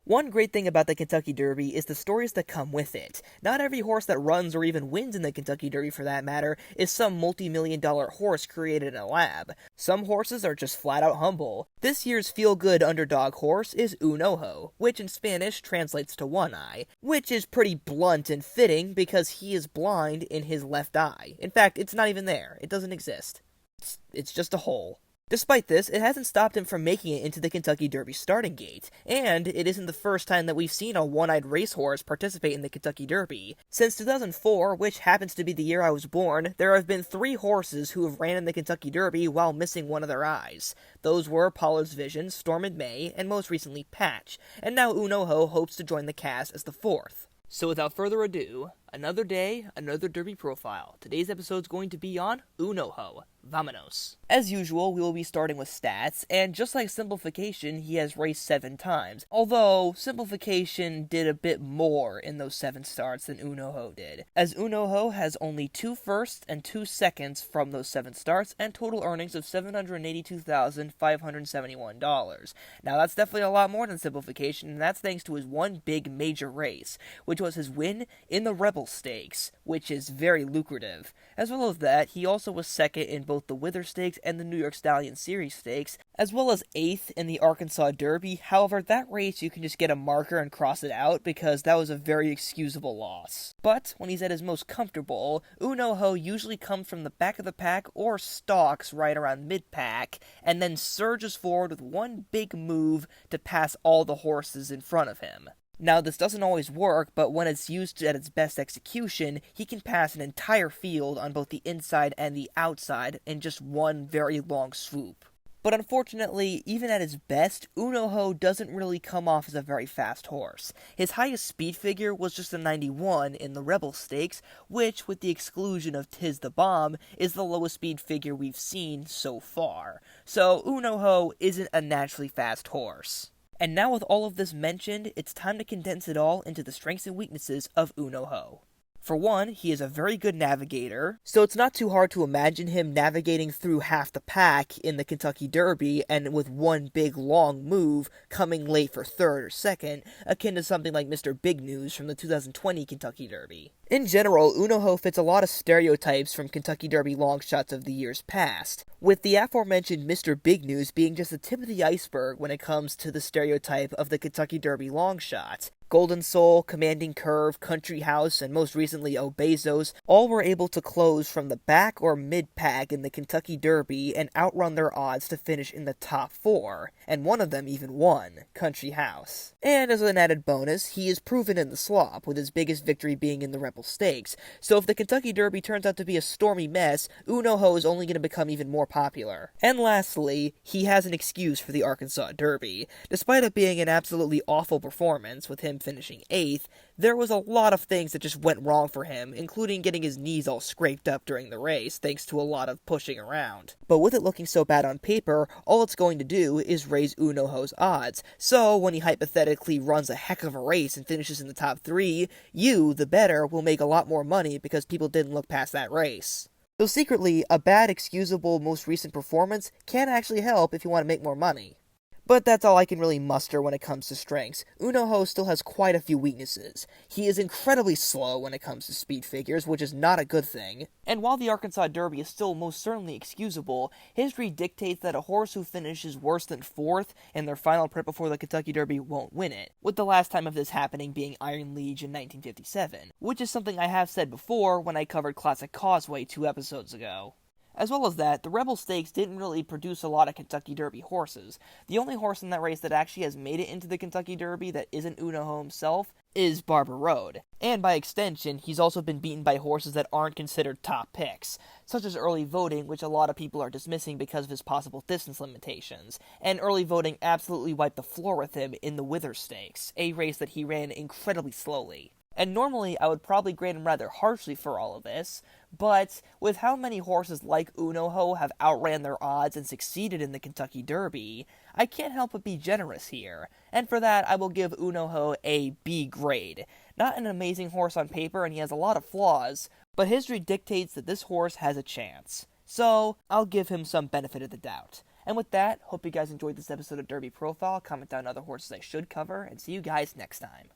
One great thing about the Kentucky Derby is the stories that come with it. Not every horse that runs or even wins in the Kentucky Derby for that matter is some multi-million-dollar horse created in a lab. Some horses are just flat out humble. This year's feel-good underdog horse is Un Ojo, which in Spanish translates to one eye, which is pretty blunt and fitting because he is blind in his left eye. In fact, it's not even there. It doesn't exist. It's just a hole. Despite this, it hasn't stopped him from making it into the Kentucky Derby starting gate, and it isn't the first time that we've seen a one-eyed racehorse participate in the Kentucky Derby. Since 2004, which happens to be the year I was born, there have been 3 horses who have ran in the Kentucky Derby while missing one of their eyes. Those were Pollard's Vision, Storm in May, and most recently Patch, and now Un Ojo hopes to join the cast as the 4th. So without further ado, another day, another Derby profile. Today's episode's going to be on Un Ojo. Vamonos. As usual, we will be starting with stats, and just like Simplification, he has raced 7 times. Although, Simplification did a bit more in those 7 starts than Un Ojo did, as Un Ojo has only 2 firsts and 2 seconds from those 7 starts, and total earnings of $782,571. Now that's definitely a lot more than Simplification, and that's thanks to his one big major race, which was his win in the Rebel Stakes, which is very lucrative. As well as that, he also was second in both the Withers Stakes and the New York Stallion Series Stakes, as well as 8th in the Arkansas Derby. However, that race you can just get a marker and cross it out because that was a very excusable loss. But when he's at his most comfortable, Un Ojo usually comes from the back of the pack or stalks right around mid-pack, and then surges forward with one big move to pass all the horses in front of him. Now, this doesn't always work, but when it's used at its best execution, he can pass an entire field on both the inside and the outside in just one very long swoop. But unfortunately, even at his best, Un Ojo doesn't really come off as a very fast horse. His highest speed figure was just a 91 in the Rebel Stakes, which, with the exclusion of Tiz the Bomb, is the lowest speed figure we've seen so far. So Un Ojo isn't a naturally fast horse. And now with all of this mentioned, it's time to condense it all into the strengths and weaknesses of Un Ojo. For one, he is a very good navigator, so it's not too hard to imagine him navigating through half the pack in the Kentucky Derby and with one big long move coming late for 3rd or 2nd, akin to something like Mr. Big News from the 2020 Kentucky Derby. In general, Un Ojo fits a lot of stereotypes from Kentucky Derby longshots of the years past, with the aforementioned Mr. Big News being just the tip of the iceberg when it comes to the stereotype of the Kentucky Derby longshot. Golden Soul, Commanding Curve, Country House, and most recently Obezos all were able to close from the back or mid-pack in the Kentucky Derby and outrun their odds to finish in the top 4, and one of them even won, Country House. And as an added bonus, he is proven in the slop, with his biggest victory being in the Rebel Stakes, so if the Kentucky Derby turns out to be a stormy mess, Un Ojo is only going to become even more popular. And lastly, he has an excuse for the Arkansas Derby. Despite it being an absolutely awful performance, with him finishing 8th, there was a lot of things that just went wrong for him, including getting his knees all scraped up during the race, thanks to a lot of pushing around. But with it looking so bad on paper, all it's going to do is raise Un Ojo's odds, so when he hypothetically runs a heck of a race and finishes in the top 3, you, the bettor, will make a lot more money because people didn't look past that race. So secretly, a bad, excusable, most recent performance can actually help if you want to make more money. But that's all I can really muster when it comes to strengths. Un Ojo still has quite a few weaknesses. He is incredibly slow when it comes to speed figures, which is not a good thing. And while the Arkansas Derby is still most certainly excusable, history dictates that a horse who finishes worse than 4th in their final prep before the Kentucky Derby won't win it, with the last time of this happening being Iron Liege in 1957, which is something I have said before when I covered Classic Causeway 2 episodes ago. As well as that, the Rebel Stakes didn't really produce a lot of Kentucky Derby horses. The only horse in that race that actually has made it into the Kentucky Derby that isn't Un Ojo himself is Barber Road. And by extension, he's also been beaten by horses that aren't considered top picks, such as Early Voting, which a lot of people are dismissing because of his possible distance limitations. And Early Voting absolutely wiped the floor with him in the Withers Stakes, a race that he ran incredibly slowly. And normally I would probably grade him rather harshly for all of this, but with how many horses like Un Ojo have outran their odds and succeeded in the Kentucky Derby, I can't help but be generous here, and for that I will give Un Ojo a B grade. Not an amazing horse on paper, and he has a lot of flaws, but history dictates that this horse has a chance. So, I'll give him some benefit of the doubt. And with that, hope you guys enjoyed this episode of Derby Profile. Comment down other horses I should cover, and see you guys next time.